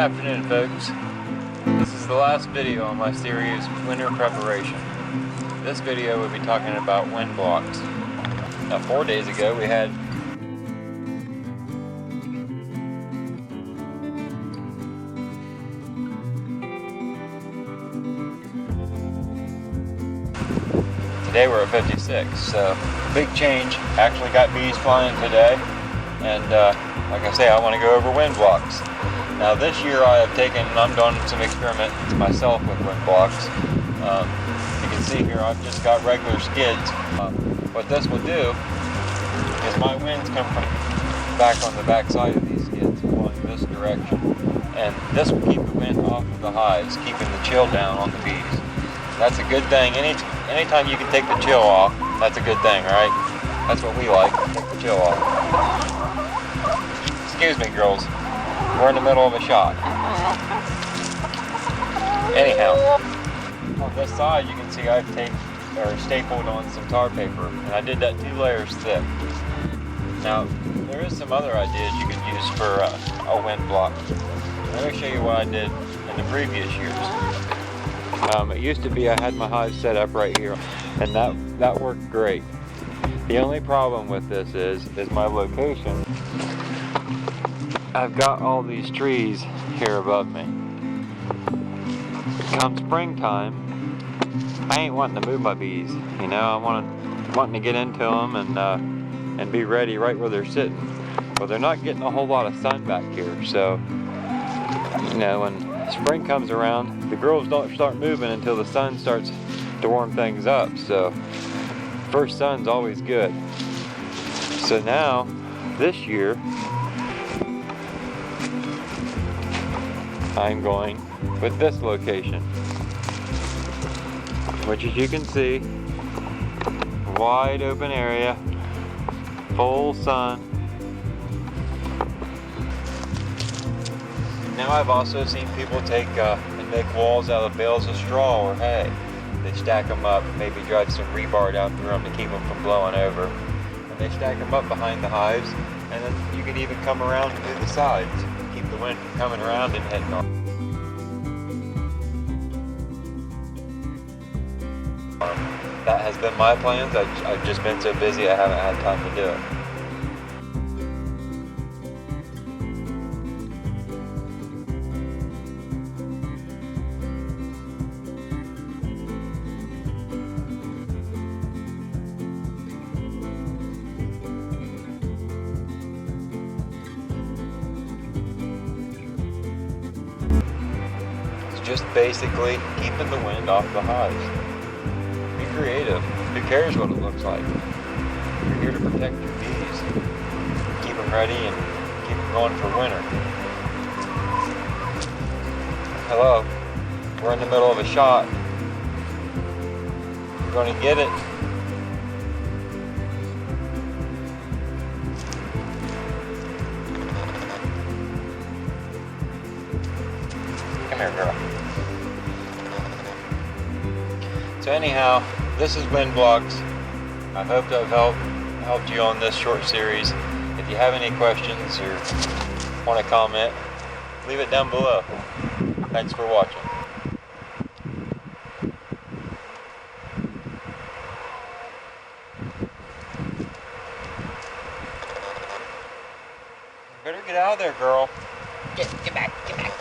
afternoon, folks. This is the last video on my series, Winter Preparation. This video will be talking about wind blocks. Now, 4 days ago we had today we're at 56, so big change. Actually got bees flying today, and like I say, I want to go over wind blocks. Now this year I'm doing some experiments myself with wind blocks. You can see here I've just got regular skids. What this will do is my winds come from back on the back side of these skids, blowing this direction. And this will keep the wind off of the hives, keeping the chill down on the bees. That's a good thing. Anytime you can take the chill off, that's a good thing, right? That's what we like, take the chill off. Excuse me, girls. We're in the middle of a shot. Anyhow, on this side you can see I've stapled on some tar paper, and I did that 2 layers thick. Now, there is some other ideas you can use for a wind block. Let me show you what I did in the previous years. It used to be I had my hive set up right here, and that worked great. The only problem with this is my location. I've got all these trees here above me. Come springtime, I ain't wanting to move my bees. You know, I'm wanting to get into them and be ready right where they're sitting. Well, they're not getting a whole lot of sun back here, so you know, when spring comes around, the girls don't start moving until the sun starts to warm things up. So first sun's always good. So now, this year, I'm going with this location, which, as you can see, wide open area, full sun. Now I've also seen people take and make walls out of bales of straw or hay. They stack them up, maybe drive some rebar down through them to keep them from blowing over. And they stack them up behind the hives, and then you can even come around to the sides. Keep the wind from coming around and heading off. That has been my plans. I've just been so busy I haven't had time to do it. Just basically keeping the wind off the hives. Be creative. Who cares what it looks like? You're here to protect your bees. Keep them ready and keep them going for winter. Hello. We're in the middle of a shot. We're going to get it. Come here, girl. So anyhow, this is wind blocks. I hope to have helped you on this short series. If you have any questions or want to comment, leave it down below. Thanks for watching. Better get out of there, girl. Get back, get back.